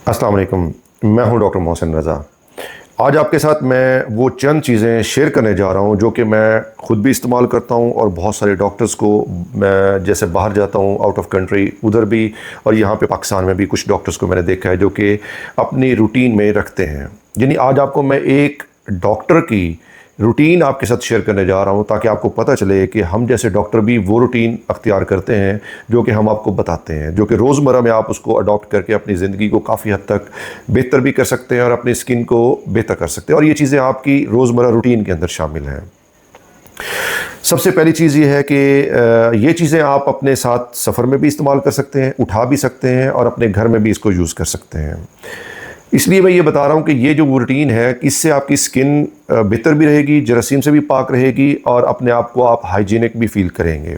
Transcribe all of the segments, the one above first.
अस्सलाम वालेकुम। मैं हूं डॉक्टर मोहसिन रज़ा। आज आपके साथ मैं वो चंद चीज़ें शेयर करने जा रहा हूं जो कि मैं ख़ुद भी इस्तेमाल करता हूं और बहुत सारे डॉक्टर्स को, मैं जैसे बाहर जाता हूं आउट ऑफ कंट्री उधर भी, और यहाँ पे पाकिस्तान में भी कुछ डॉक्टर्स को मैंने देखा है जो कि अपनी रूटीन में रखते हैं। यानी आज आपको मैं एक डॉक्टर की रूटीन आपके साथ शेयर करने जा रहा हूं ताकि आपको पता चले कि हम जैसे डॉक्टर भी वो रूटीन अख्तियार करते हैं जो कि हम आपको बताते हैं, जो कि रोज़मर्रा में आप उसको अडॉप्ट करके अपनी ज़िंदगी को काफ़ी हद तक बेहतर भी कर सकते हैं और अपनी स्किन को बेहतर कर सकते हैं। और ये चीज़ें आपकी रोज़मर्रा रूटीन के अंदर शामिल हैं। सबसे पहली चीज़ ये है कि ये चीज़ें आप अपने साथ सफ़र में भी इस्तेमाल कर सकते हैं, उठा भी सकते हैं और अपने घर में भी इसको यूज़ कर सकते हैं। इसलिए मैं ये बता रहा हूँ कि ये जो रूटीन है, इससे आपकी स्किन बेहतर भी रहेगी, जरासीम से भी पाक रहेगी और अपने आप को आप हाइजीनिक भी फील करेंगे।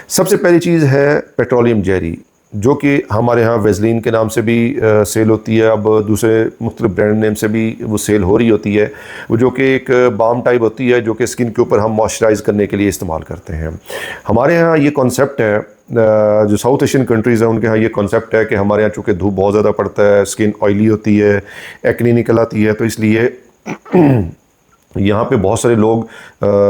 सबसे पहली चीज़ है पेट्रोलियम जेली, जो कि हमारे यहाँ वेज़लिन के नाम से भी सेल होती है, अब दूसरे मुख्तलिफ ब्रांड नेम से भी वो सेल हो रही होती है। वो जो कि एक बाम टाइप होती है जो कि स्किन के ऊपर हम मॉइस्चराइज़ करने के लिए इस्तेमाल करते हैं। हमारे यहाँ ये कॉन्सेप्ट है, जो साउथ एशियन कंट्रीज़ हैं उनके यहाँ ये कॉन्सेप्ट है कि हमारे यहाँ चूँकि धूप बहुत ज़्यादा पड़ता है, स्किन ऑयली होती है, एक्ने निकल आती है, तो इसलिए यहाँ पे बहुत सारे लोग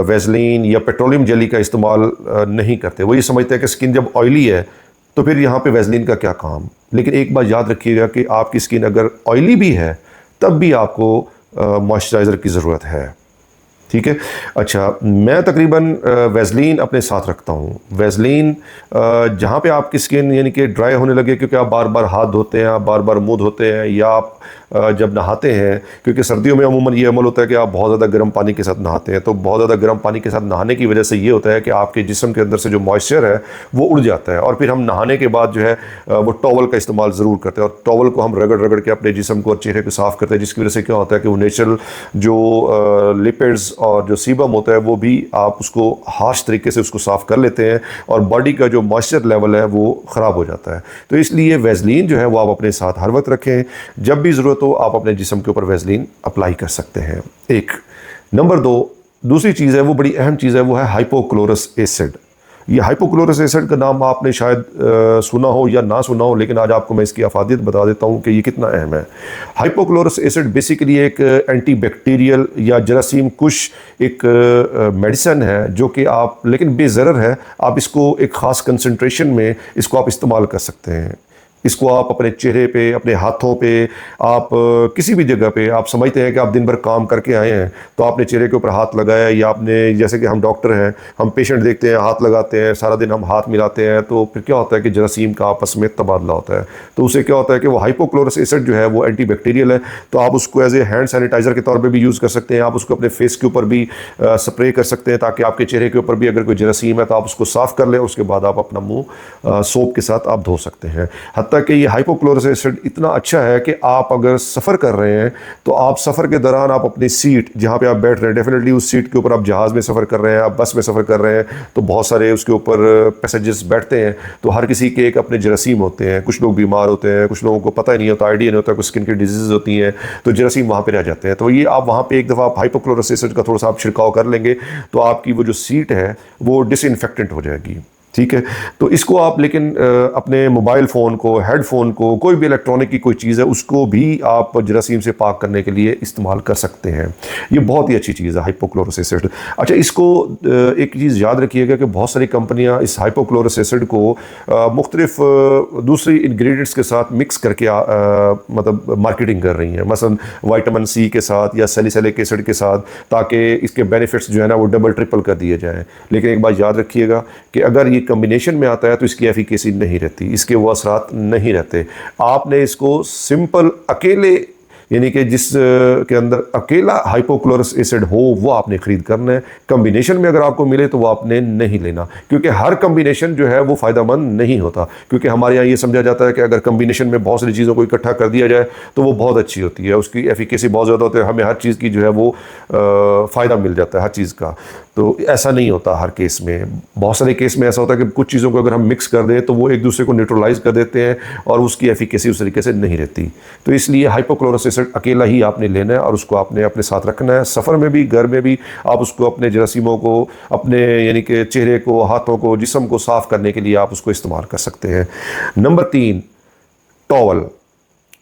वेज़लिन या पेट्रोलियम जेली का इस्तेमाल नहीं करते। वो ये समझते हैं कि स्किन जब ऑयली है तो फिर यहाँ पे वेज़लिन का क्या काम। लेकिन एक बात याद रखिएगा कि आपकी स्किन अगर ऑयली भी है तब भी आपको मॉइस्चराइज़र की ज़रूरत है। ठीक है। अच्छा, मैं तकरीबन वेज़लिन अपने साथ रखता हूँ। वेज़लिन जहाँ पे आपकी स्किन यानी कि ड्राई होने लगे, क्योंकि आप बार बार हाथ धोते हैं, आप बार बार मुँह धोते हैं, या आप जब नहाते हैं, क्योंकि सर्दियों में अमूमन ये अमल होता है कि आप बहुत ज़्यादा गर्म पानी के साथ नहाते हैं, तो बहुत ज़्यादा गर्म पानी के साथ नहाने की वजह से ये होता है कि आपके जिस्म के अंदर से जो मॉइस्चर है वो उड़ जाता है। और फिर हम नहाने के बाद जो है वो टॉवल का इस्तेमाल ज़रूर करते हैं, और टॉवल को हम रगड़ रगड़ के अपने जिस्म को और चेहरे को साफ़ करते हैं, जिसकी वजह से क्या होता है कि वो नेचुरल जो लिपिड्स और जो सीबम होता है वो भी आप उसको हार्श तरीके से उसको साफ़ कर लेते हैं और बॉडी का जो मॉइस्चर लेवल है वो ख़राब हो जाता है। तो इसलिए वेज़लिन जो है वो आप अपने साथ हर वक्त रखें, जब भी ज़रूरत हो आप अपने जिस्म के ऊपर वेज़लिन अप्लाई कर सकते हैं। एक नंबर दूसरी चीज़ है, वो बड़ी अहम चीज़ है, वो है हाइपोक्लोरस एसिड। ये हाइपोक्लोरस एसिड का नाम आपने शायद सुना हो या ना सुना हो, लेकिन आज आपको मैं इसकी अफादियत बता देता हूँ कि ये कितना अहम है। हाइपोक्लोरस एसिड बेसिकली एक एंटीबैक्टीरियल या जरासीम कुश एक मेडिसन है जो कि आप, लेकिन बेज़रर है, आप इसको एक ख़ास कंसंट्रेशन में इसको आप इस्तेमाल कर सकते हैं। इसको आप अपने चेहरे पे, अपने हाथों पे, आप किसी भी जगह पे, आप समझते हैं कि आप दिन भर काम करके आए हैं तो आपने चेहरे के ऊपर हाथ लगाया, या आपने, जैसे कि हम डॉक्टर हैं, हम पेशेंट देखते हैं, हाथ लगाते हैं, सारा दिन हम हाथ मिलाते हैं, तो फिर क्या होता है कि जरासीम का आपस में तबादला होता है। तो उससे क्या होता है कि वो हाइपोक्लोरस एसिड जो है वो एंटीबैक्टीरियल है, तो आप उसको एज ए हैंड सैनिटाइज़र के तौर पर भी यूज़ कर सकते हैं। आप उसको अपने फेस के ऊपर भी स्प्रे कर सकते हैं ताकि आपके चेहरे के ऊपर भी अगर कोई जरासीम है तो आप उसको साफ़ कर लें, उसके बाद आप अपना मुँह सोप के साथ आप धो सकते हैं। कि ये हाइपोक्लोरस एसिड इतना अच्छा है कि आप अगर सफ़र कर रहे हैं तो आप सफ़र के दौरान आप अपनी सीट जहाँ पे आप बैठ रहे हैं, डेफिनेटली उस सीट के ऊपर, आप जहाज़ में सफ़र कर रहे हैं, आप बस में सफ़र कर रहे हैं, तो बहुत सारे उसके ऊपर पैसेंजर्स बैठते हैं, तो हर किसी के एक अपने जरासीम होते हैं। कुछ लोग बीमार होते हैं, कुछ लोगों को पता ही नहीं होता, आइडिया नहीं होता, कुछ स्किन की डिजीज़ होती हैं, तो जरासीम वहाँ पर रह जाते हैं। तो ये आप वहाँ पर एक दफ़ा आप हाइपोक्लोरस एसिड का थोड़ा सा आप छिड़काव कर लेंगे तो आपकी वो जो सीट है वो डिसइंफेक्टेंट हो जाएगी। ठीक है। तो इसको आप, लेकिन अपने मोबाइल फ़ोन को, हेडफोन को, कोई भी इलेक्ट्रॉनिक की कोई चीज़ है उसको भी आप जरासीम से पाक करने के लिए इस्तेमाल कर सकते हैं। ये बहुत ही अच्छी चीज़ है हाइपोक्लोरस एसिड। अच्छा, इसको एक चीज़ याद रखिएगा कि बहुत सारी कंपनियां इस हाइपोक्लोरस एसिड को मुख्तलिफ दूसरी इंग्रेडिएंट्स के साथ मिक्स करके मतलब मार्केटिंग कर रही हैं, मसलन विटामिन सी के साथ या सैलिसिलिक एसिड के साथ, ताकि इसके बेनिफिट्स जो है ना वो डबल ट्रिपल कर दिए जाएँ। लेकिन एक बात याद रखिएगा कि अगर ये कॉम्बिनेशन में आता है तो इसकी एफिकेसी नहीं रहती, इसके वो असरात नहीं रहते। आपने इसको सिंपल अकेले, यानी कि जिस के अंदर अकेला हाइपोक्लोरस एसिड हो वो आपने ख़रीद करना है। कॉम्बिनेशन में अगर आपको मिले तो वो आपने नहीं लेना, क्योंकि हर कॉम्बिनेशन जो है वो फ़ायदेमंद नहीं होता। क्योंकि हमारे यहाँ ये समझा जाता है कि अगर कॉम्बिनेशन में बहुत सारी चीज़ों को इकट्ठा कर दिया जाए तो वो बहुत अच्छी होती है, उसकी एफिकेसी बहुत ज़्यादा होती है, हमें हर चीज़ की जो है वो फ़ायदा मिल जाता है हर चीज़ का। तो ऐसा नहीं होता हर केस में। बहुत सारे केस में ऐसा होता है कि कुछ चीज़ों को अगर हम मिक्स कर दें तो वो एक दूसरे को न्यूट्रलाइज़ कर देते हैं और उसकी एफिकेसी उस तरीके से नहीं रहती। तो इसलिए हाइपोक्लोरस एसिड अकेला ही आपने लेना है और उसको आपने अपने साथ रखना है। सफ़र में भी, घर में भी आप उसको अपने जरासीमों को, अपने यानी कि चेहरे को, हाथों को, जिस्म को साफ़ करने के लिए आप उसको इस्तेमाल कर सकते हैं। Number 3, towel.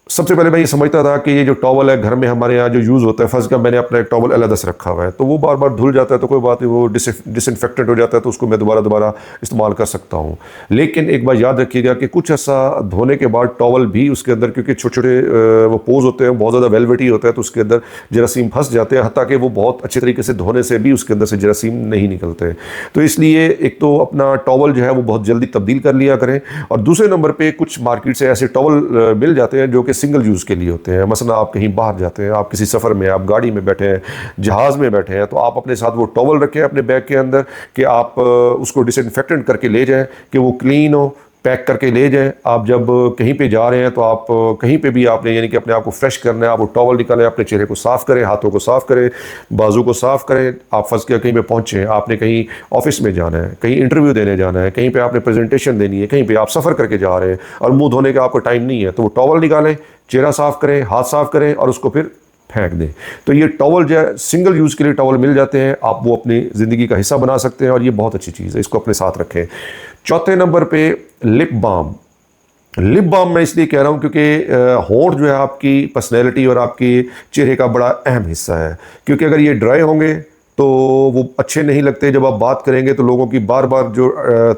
सबसे पहले मैं ये समझता था कि ये जो टॉवल है घर में हमारे यहाँ जो यूज़ होता है, फर्स्ट का मैंने अपना एक टॉवल अलग से रखा हुआ है, तो वो बार बार धुल जाता है तो कोई बात नहीं, वो डिसइंफेक्टेड हो जाता है तो उसको मैं दोबारा दोबारा इस्तेमाल कर सकता हूँ। लेकिन एक बार याद रखिएगा कि कुछ ऐसा धोने के बाद टॉवल भी उसके अंदर, क्योंकि छोटे छोटे वो पोज होते हैं, बहुत ज़्यादा वेलवेटी होता है, तो उसके अंदर जरासीम फंस जाते हैं, हत्ता कि वो बहुत अच्छे तरीके से धोने से भी उसके अंदर से जरासीम नहीं निकलते। तो इसलिए एक तो अपना टॉवल जो है वो बहुत जल्दी तब्दील कर लिया करें, और दूसरे नंबर पर कुछ मार्केट से ऐसे टॉवल मिल जाते हैं जो कि सिंगल यूज़ के लिए होते हैं। मसलन आप कहीं बाहर जाते हैं, आप किसी सफ़र में, आप गाड़ी में बैठे हैं, जहाज़ में बैठे हैं, तो आप अपने साथ वो टॉवल रखें अपने बैग के अंदर कि आप उसको डिसइंफेक्टेंट करके ले जाएं, कि वो क्लीन हो, पैक करके ले जाएं। आप जब कहीं पे जा रहे हैं तो आप कहीं पे भी आपने यानी कि अपने आप को फ्रेश करना है, आप वो टॉवल निकालें, अपने चेहरे को साफ़ करें, हाथों को साफ़ करें, बाजू को साफ़ करें। आप फंस के कहीं पे पहुँचे, आपने कहीं ऑफिस में जाना है, कहीं इंटरव्यू देने जाना है, कहीं पे आपने प्रेजेंटेशन देनी है, कहीं पे आप सफ़र करके जा रहे हैं और मुंह धोने का आपको टाइम नहीं है, तो वो टॉवल निकालें, चेहरा साफ़ करें, हाथ साफ़ करें और उसको फिर फेंक दें। तो ये टॉवल जो है सिंगल यूज़ के लिए टॉवल मिल जाते हैं, आप वो अपनी ज़िंदगी का हिस्सा बना सकते हैं और ये बहुत अच्छी चीज़ है, इसको अपने साथ रखें। चौथे नंबर पे लिप बाम। लिप बाम मैं इसलिए कह रहा हूँ क्योंकि होंठ जो है आपकी पर्सनैलिटी और आपके चेहरे का बड़ा अहम हिस्सा है, क्योंकि अगर ये ड्राई होंगे तो वो अच्छे नहीं लगते। जब आप बात करेंगे तो लोगों की बार बार जो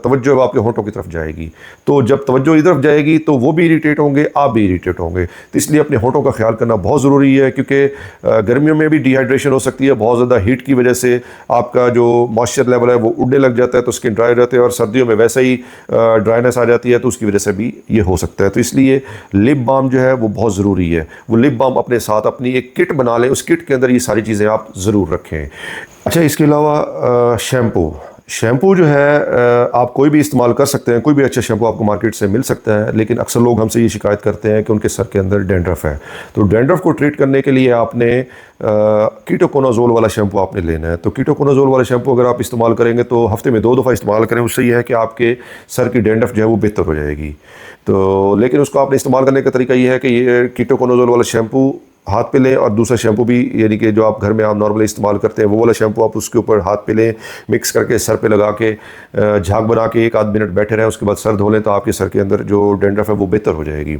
तवज्जो है वो आपके होंठों की तरफ जाएगी, तो जब तवज्जो इधर जाएगी तो वो भी इरिटेट होंगे, आप भी इरिटेट होंगे। तो इसलिए अपने होंठों का ख्याल करना बहुत ज़रूरी है, क्योंकि गर्मियों में भी डिहाइड्रेशन हो सकती है, बहुत ज़्यादा हीट की वजह से आपका जो मॉइस्चर लेवल है वो उड़ने लग जाता है, तो स्किन ड्राई रहते हैं, और सर्दियों में वैसे ही ड्राइनेस आ जाती है, तो उसकी वजह से भी ये हो सकता है। तो इसलिए लिप बाम जो है वो बहुत ज़रूरी है। वो लिप बाम अपने साथ अपनी एक किट बना लें, उस किट के अंदर ये सारी चीज़ें आप ज़रूर रखें। अच्छा, इसके अलावा शैम्पू जो है आप कोई भी इस्तेमाल कर सकते हैं, कोई भी अच्छा शैम्पू आपको मार्केट से मिल सकता है, लेकिन अक्सर लोग हमसे ये शिकायत करते हैं कि उनके सर के अंदर डैंड्रफ है। तो डैंड्रफ को ट्रीट करने के लिए आपने कीटोकोनाजोल वाला शैम्पू आपने लेना है। तो कीटोकोनाजोल वाला शैम्पू अगर आप इस्तेमाल करेंगे तो हफ्ते में 2 दफ़ा इस्तेमाल करें, उससे यह है कि आपके सर की डैंड्रफ जो है वो बेहतर हो जाएगी। तो लेकिन उसको आपने इस्तेमाल करने का तरीका ये है कि ये कीटोकोनाजोल वाला शैम्पू हाथ पे लें, और दूसरा शैम्पू भी यानी कि जो आप घर में आप नॉर्मली इस्तेमाल करते हैं वो वाला शैम्पू आप उसके ऊपर हाथ पे लें, मिक्स करके सर पे लगा के झाग बना के 1 आध मिनट बैठे रहें, उसके बाद सर धो लें, तो आपके सर के अंदर जो डैंड्रफ है वो बेहतर हो जाएगी।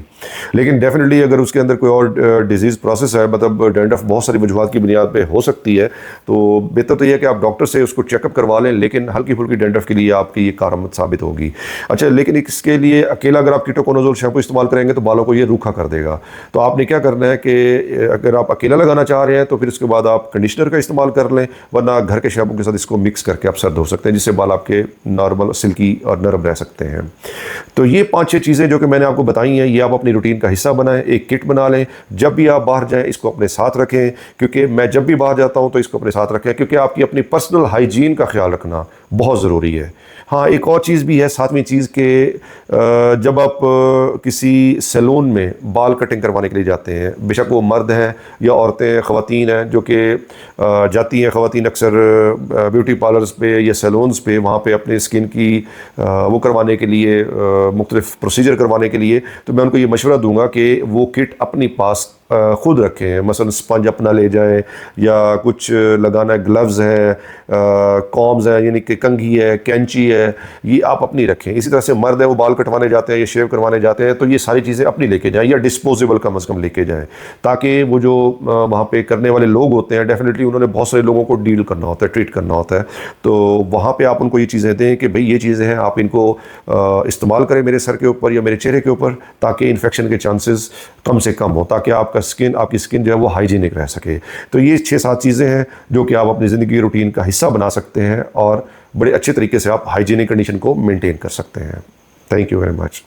लेकिन डेफिनेटली अगर उसके अंदर कोई और डिजीज़ प्रोसेस है, मतलब डैंड्रफ बहुत सारी वजूहत की बुनियाद पर हो सकती है, तो बेहतर तो यह है कि आप डॉक्टर से उसको चेकअप करवा लें, लेकिन हल्की फुल्की डैंड्रफ के लिए आपकी ये कारआमद साबित होगी। अच्छा, लेकिन इसके लिए अकेला अगर आप कीटोकोनाजोल शैम्पू इस्तेमाल करेंगे तो बालों को ये रूखा कर देगा। तो आपने क्या करना है कि अगर आप अकेला लगाना चाह रहे हैं तो फिर उसके बाद आप कंडीशनर का इस्तेमाल कर लें, वरना घर के शैम्पू के साथ इसको मिक्स करके आप सर धो सकते हैं, जिससे बाल आपके नॉर्मल सिल्की और नरम रह सकते हैं। तो ये 5-6 चीज़ें जो कि मैंने आपको बताई हैं, ये आप अपनी रूटीन का हिस्सा बनाएं, एक किट बना लें, जब भी आप बाहर जाएं इसको अपने साथ रखें, क्योंकि मैं जब भी बाहर जाता हूं तो इसको अपने साथ रखें, क्योंकि आपकी अपनी पर्सनल हाइजीन का ख्याल रखना बहुत ज़रूरी है। हाँ, एक और चीज़ भी है, 7वीं चीज़ के जब आप किसी सैलून में बाल कटिंग करवाने के लिए जाते हैं, बेशक वो मर्द हैं या औरतें, ख़वातीन हैं जो कि जाती हैं, ख़वातीन अक्सर ब्यूटी पार्लर्स पे या सैलून्स पे, वहाँ पे अपने स्किन की वो करवाने के लिए, मुख्तलिफ़ प्रोसीजर करवाने के लिए, तो मैं उनको ये मशवरा दूंगा कि वो किट अपनी पास ख़ुद रखें। मसलन स्पंज अपना ले जाएं, या कुछ लगाना है, ग्लव्स हैं, कॉम्स हैं यानी कि कंघी है, कैंची है, ये आप अपनी रखें। इसी तरह से मर्द है वो बाल कटवाने जाते हैं या शेव करवाने जाते हैं, तो ये सारी चीज़ें अपनी लेके जाएं, या डिस्पोजेबल कम अज़ कम लेके जाएं, ताकि वो जो वहाँ पे करने वाले लोग होते हैं, डेफिनेटली उन्होंने बहुत सारे लोगों को डील करना होता है, ट्रीट करना होता है, तो वहाँ पर आप उनको ये चीज़ें दें कि भाई ये चीज़ें हैं, आप इनको इस्तेमाल करें मेरे सर के ऊपर या मेरे चेहरे के ऊपर, ताकि इन्फेक्शन के चांसेस कम से कम हो, ताकि आपकी स्किन जो है वो हाइजीनिक रह सके। तो ये 6-7 चीज़ें हैं जो कि आप अपनी ज़िंदगी रूटीन का हिस्सा बना सकते हैं, और बड़े अच्छे तरीके से आप हाइजीनिक कंडीशन को मेंटेन कर सकते हैं। Thank you very much.